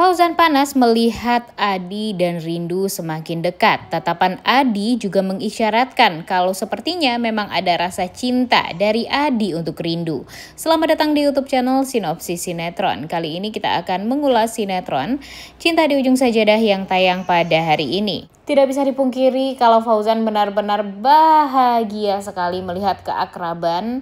Fauzan panas melihat Adi dan Rindu semakin dekat. Tatapan Adi juga mengisyaratkan kalau sepertinya memang ada rasa cinta dari Adi untuk Rindu. Selamat datang di YouTube channel Sinopsis Sinetron. Kali ini kita akan mengulas sinetron Cinta di Ujung Sajadah yang tayang pada hari ini. Tidak bisa dipungkiri kalau Fauzan benar-benar bahagia sekali melihat keakraban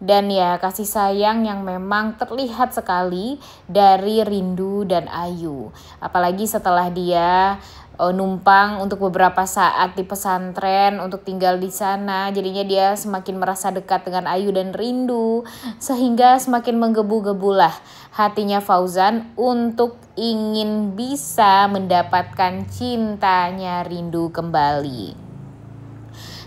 dan ya kasih sayang yang memang terlihat sekali dari Rindu dan Ayu. Apalagi setelah dia numpang untuk beberapa saat di pesantren untuk tinggal di sana. Jadinya dia semakin merasa dekat dengan Ayu dan Rindu. Sehingga semakin menggebu-gebulah hatinya Fauzan untuk ingin bisa mendapatkan cintanya Rindu kembali.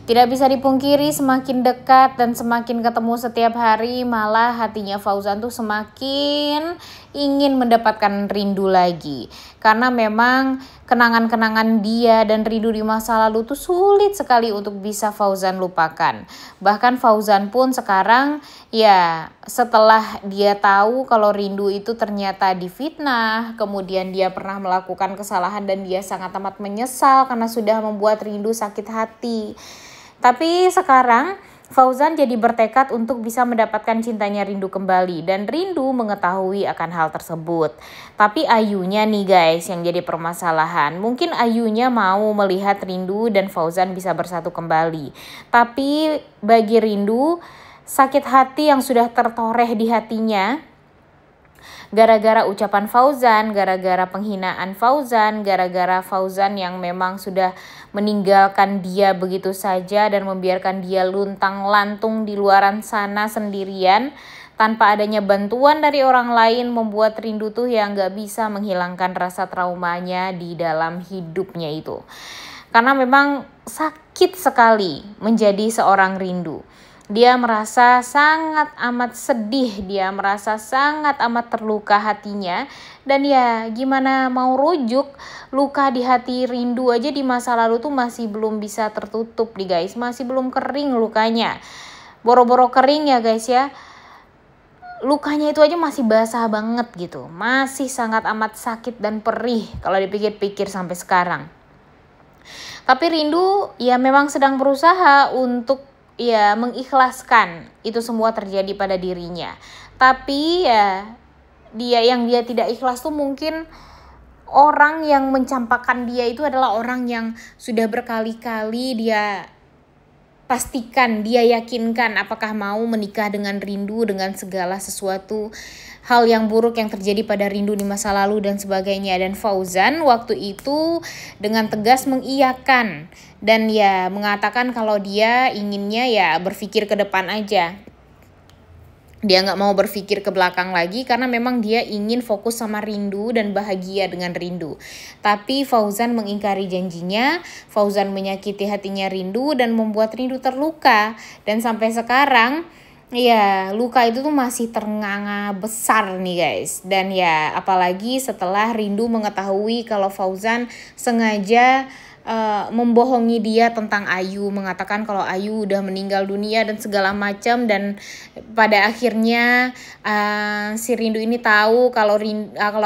Tidak bisa dipungkiri semakin dekat dan semakin ketemu setiap hari malah hatinya Fauzan tuh semakin ingin mendapatkan Rindu lagi. Karena memang kenangan-kenangan dia dan Rindu di masa lalu tuh sulit sekali untuk bisa Fauzan lupakan. Bahkan Fauzan pun sekarang ya setelah dia tahu kalau Rindu itu ternyata difitnah, kemudian dia pernah melakukan kesalahan dan dia sangat amat menyesal karena sudah membuat Rindu sakit hati. Tapi sekarang Fauzan jadi bertekad untuk bisa mendapatkan cintanya Rindu kembali dan Rindu mengetahui akan hal tersebut. Tapi Ayunya nih guys yang jadi permasalahan. Mungkin Ayunya mau melihat Rindu dan Fauzan bisa bersatu kembali. Tapi bagi Rindu sakit hati yang sudah tertoreh di hatinya gara-gara ucapan Fauzan, gara-gara penghinaan Fauzan, gara-gara Fauzan yang memang sudah meninggalkan dia begitu saja dan membiarkan dia luntang-lantung di luaran sana sendirian tanpa adanya bantuan dari orang lain, membuat Rindu tuh yang gak bisa menghilangkan rasa traumanya di dalam hidupnya itu. Karena memang sakit sekali menjadi seorang Rindu. Dia merasa sangat amat sedih, dia merasa sangat amat terluka hatinya. Dan ya gimana mau rujuk, luka di hati Rindu aja di masa lalu tuh masih belum bisa tertutup nih guys. Masih belum kering lukanya. Boro-boro kering ya guys ya. Lukanya itu aja masih basah banget gitu. Masih sangat amat sakit dan perih kalau dipikir-pikir sampai sekarang. Tapi Rindu ya memang sedang berusaha untuk ya mengikhlaskan itu semua terjadi pada dirinya. Tapi ya dia tidak ikhlas tuh mungkin orang yang mencampakkan dia itu adalah orang yang sudah berkali-kali dia pastikan, dia yakinkan apakah mau menikah dengan Rindu dengan segala sesuatu hal yang buruk yang terjadi pada Rindu di masa lalu dan sebagainya. Dan Fauzan waktu itu dengan tegas mengiyakan dan ya mengatakan kalau dia inginnya ya berpikir ke depan aja. Dia gak mau berpikir ke belakang lagi karena memang dia ingin fokus sama Rindu dan bahagia dengan Rindu. Tapi Fauzan mengingkari janjinya, Fauzan menyakiti hatinya Rindu dan membuat Rindu terluka. Dan sampai sekarang ya luka itu tuh masih ternganga besar nih guys. Dan ya apalagi setelah Rindu mengetahui kalau Fauzan sengaja membohongi dia tentang Ayu, mengatakan kalau Ayu udah meninggal dunia dan segala macam. Dan pada akhirnya si Rindu ini tahu kalau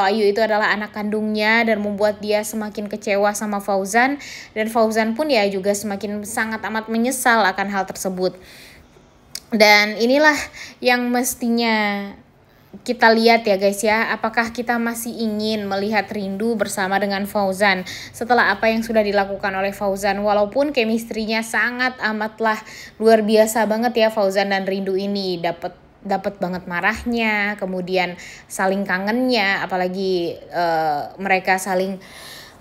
Ayu itu adalah anak kandungnya dan membuat dia semakin kecewa sama Fauzan. Dan Fauzan pun ya juga semakin sangat amat menyesal akan hal tersebut. Dan inilah yang mestinya kita lihat ya guys ya, apakah kita masih ingin melihat Rindu bersama dengan Fauzan setelah apa yang sudah dilakukan oleh Fauzan. Walaupun chemistry-nya sangat amatlah luar biasa banget ya Fauzan dan Rindu ini, dapat banget marahnya, kemudian saling kangennya, apalagi mereka saling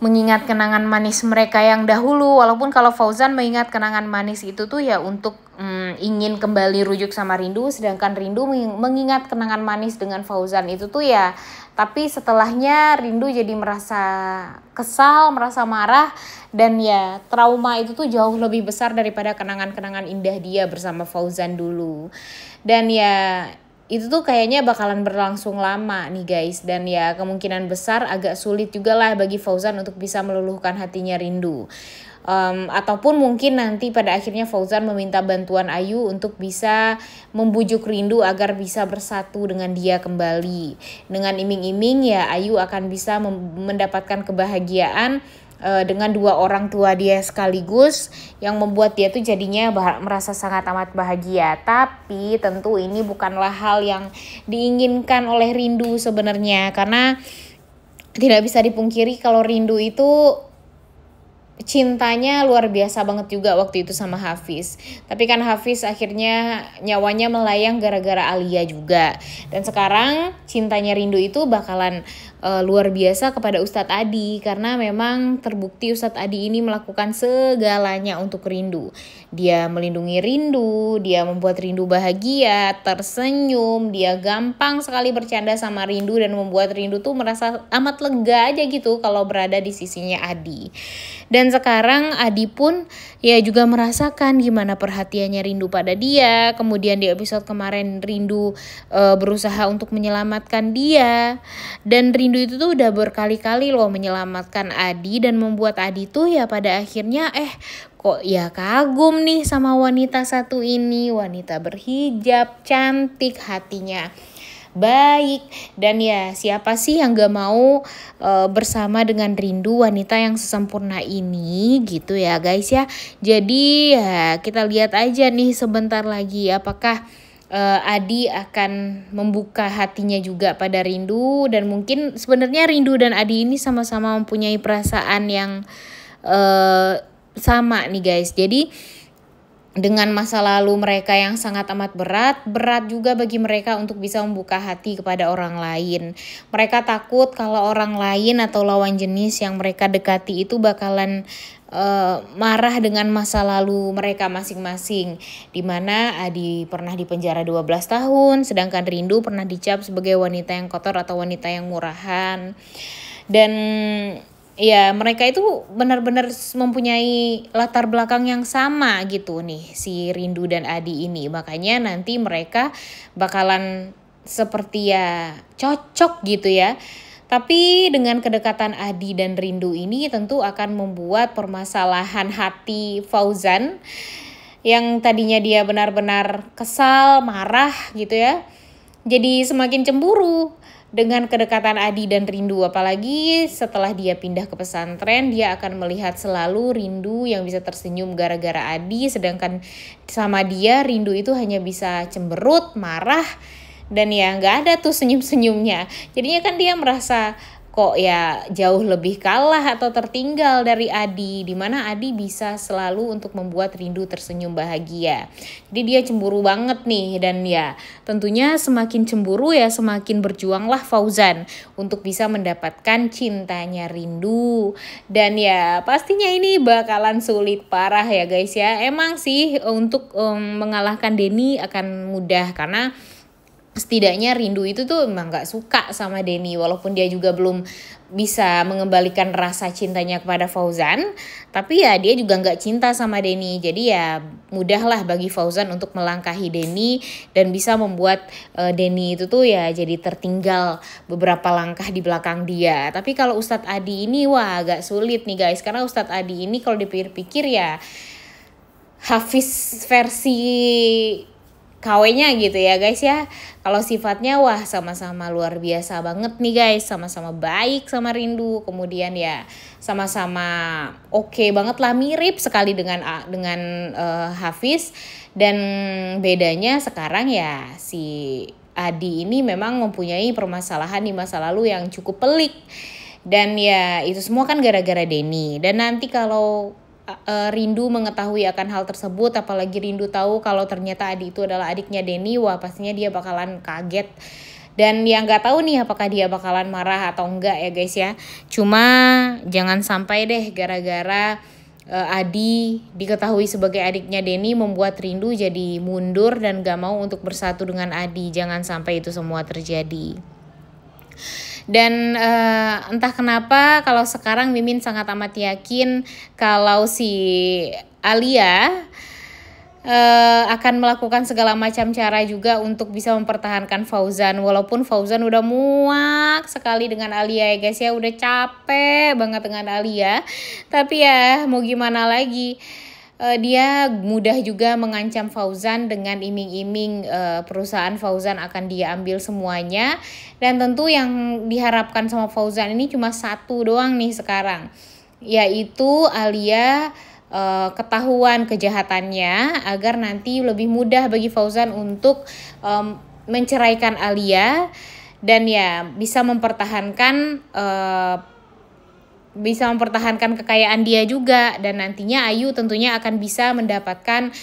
mengingat kenangan manis mereka yang dahulu. Walaupun kalau Fauzan mengingat kenangan manis itu tuh ya untuk ingin kembali rujuk sama Rindu, sedangkan Rindu mengingat kenangan manis dengan Fauzan itu tuh ya, tapi setelahnya Rindu jadi merasa kesal, merasa marah, dan ya trauma itu tuh jauh lebih besar daripada kenangan-kenangan indah dia bersama Fauzan dulu. Dan ya itu tuh kayaknya bakalan berlangsung lama nih guys, dan ya kemungkinan besar agak sulit juga lah bagi Fauzan untuk bisa meluluhkan hatinya Rindu. Ataupun mungkin nanti pada akhirnya Fauzan meminta bantuan Ayu untuk bisa membujuk Rindu agar bisa bersatu dengan dia kembali. Dengan iming-iming ya Ayu akan bisa mendapatkan kebahagiaan dengan dua orang tua dia sekaligus, yang membuat dia tuh jadinya merasa sangat amat bahagia. Tapi tentu ini bukanlah hal yang diinginkan oleh Rindu sebenarnya, karena tidak bisa dipungkiri kalau Rindu itu cintanya luar biasa banget juga waktu itu sama Hafiz. Tapi kan Hafiz akhirnya nyawanya melayang gara-gara Alia juga. Dan sekarang cintanya Rindu itu bakalan luar biasa kepada Ustadz Adi, karena memang terbukti Ustadz Adi ini melakukan segalanya untuk Rindu. Dia melindungi Rindu, dia membuat Rindu bahagia, tersenyum, dia gampang sekali bercanda sama Rindu dan membuat Rindu tuh merasa amat lega aja gitu kalau berada di sisinya Adi. Dan sekarang Adi pun ya juga merasakan gimana perhatiannya Rindu pada dia. Kemudian di episode kemarin Rindu berusaha untuk menyelamatkan dia, dan Rindu itu tuh udah berkali-kali loh menyelamatkan Adi dan membuat Adi tuh ya pada akhirnya kok ya kagum nih sama wanita satu ini, wanita berhijab, cantik, hatinya baik, dan ya siapa sih yang gak mau bersama dengan Rindu, wanita yang sesempurna ini gitu ya guys ya. Jadi ya kita lihat aja nih sebentar lagi apakah Adi akan membuka hatinya juga pada Rindu. Dan mungkin sebenarnya Rindu dan Adi ini sama-sama mempunyai perasaan yang sama nih guys. Jadi dengan masa lalu mereka yang sangat amat berat juga bagi mereka untuk bisa membuka hati kepada orang lain. Mereka takut kalau orang lain atau lawan jenis yang mereka dekati itu bakalan marah dengan masa lalu mereka masing-masing, dimana Adi pernah dipenjara 12 tahun, sedangkan Rindu pernah dicap sebagai wanita yang kotor atau wanita yang murahan. Dan ya mereka itu benar-benar mempunyai latar belakang yang sama gitu nih, si Rindu dan Adi ini. Makanya nanti mereka bakalan seperti ya cocok gitu ya. Tapi dengan kedekatan Adi dan Rindu ini tentu akan membuat permasalahan hati Fauzan yang tadinya dia benar-benar kesal, marah gitu ya, jadi semakin cemburu dengan kedekatan Adi dan Rindu. Apalagi setelah dia pindah ke pesantren, dia akan melihat selalu Rindu yang bisa tersenyum gara-gara Adi, sedangkan sama dia Rindu itu hanya bisa cemberut, marah, dan ya nggak ada tuh senyum-senyumnya. Jadinya kan dia merasa kok ya jauh lebih kalah atau tertinggal dari Adi, dimana Adi bisa selalu untuk membuat Rindu tersenyum bahagia. Jadi dia cemburu banget nih, dan ya tentunya semakin cemburu ya semakin berjuanglah Fauzan untuk bisa mendapatkan cintanya Rindu. Dan ya pastinya ini bakalan sulit parah ya guys ya. Emang sih untuk mengalahkan Denny akan mudah, karena setidaknya Rindu itu tuh emang gak suka sama Denny, walaupun dia juga belum bisa mengembalikan rasa cintanya kepada Fauzan, tapi ya dia juga gak cinta sama Denny. Jadi ya mudahlah bagi Fauzan untuk melangkahi Denny dan bisa membuat Denny itu tuh ya jadi tertinggal beberapa langkah di belakang dia. Tapi kalau Ustadz Adi ini wah agak sulit nih guys, karena Ustadz Adi ini kalau dipikir-pikir ya Hafiz versi KW-nya gitu ya guys ya. Kalau sifatnya wah sama-sama luar biasa banget nih guys, sama-sama baik sama Rindu, kemudian ya sama-sama oke banget lah, mirip sekali dengan Hafiz. Dan bedanya sekarang ya si Adi ini memang mempunyai permasalahan di masa lalu yang cukup pelik, dan ya itu semua kan gara-gara Denny. Dan nanti kalau Rindu mengetahui akan hal tersebut, apalagi Rindu tahu kalau ternyata Adi itu adalah adiknya Denny, wah pastinya dia bakalan kaget. Dan yang nggak tahu nih apakah dia bakalan marah atau enggak ya guys ya. Cuma jangan sampai deh gara-gara Adi diketahui sebagai adiknya Denny membuat Rindu jadi mundur dan gak mau untuk bersatu dengan Adi. Jangan sampai itu semua terjadi. Dan entah kenapa kalau sekarang Mimin sangat amat yakin kalau si Alia akan melakukan segala macam cara juga untuk bisa mempertahankan Fauzan. Walaupun Fauzan udah muak sekali dengan Alia ya guys ya, udah capek banget dengan Alia. Tapi ya mau gimana lagi, dia mudah juga mengancam Fauzan dengan iming-iming perusahaan Fauzan akan dia ambil semuanya. Dan tentu yang diharapkan sama Fauzan ini cuma satu doang nih sekarang, yaitu Alia ketahuan kejahatannya agar nanti lebih mudah bagi Fauzan untuk menceraikan Alia dan ya bisa mempertahankan kekayaan dia juga, dan nantinya Ayu tentunya akan bisa mendapatkan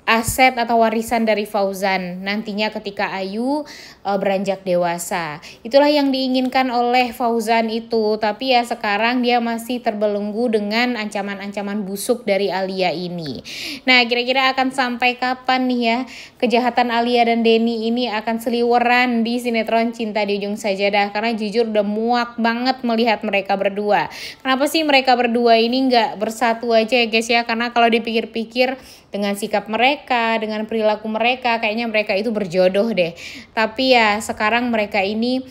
aset atau warisan dari Fauzan nantinya ketika Ayu beranjak dewasa. Itulah yang diinginkan oleh Fauzan itu. Tapi ya sekarang dia masih terbelenggu dengan ancaman-ancaman busuk dari Alia ini. Nah, kira-kira akan sampai kapan nih ya kejahatan Alia dan Denny ini akan seliweran di sinetron Cinta di Ujung Sajadah? Karena jujur udah muak banget melihat mereka berdua. Kenapa sih mereka berdua ini nggak bersatu aja ya guys ya? Karena kalau dipikir-pikir dengan sikap mereka, dengan perilaku mereka, kayaknya mereka itu berjodoh deh. Tapi ya sekarang mereka ini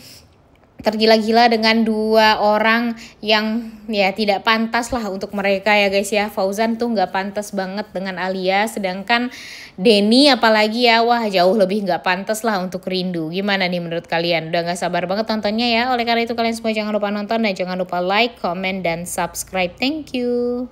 tergila-gila dengan dua orang yang ya tidak pantas lah untuk mereka ya guys ya. Fauzan tuh nggak pantas banget dengan Alia, sedangkan Denny apalagi ya, wah jauh lebih nggak pantas lah untuk Rindu. Gimana nih menurut kalian? Udah nggak sabar banget nontonnya ya. Oleh karena itu kalian semua jangan lupa nonton dan jangan lupa like, comment, dan subscribe. Thank you.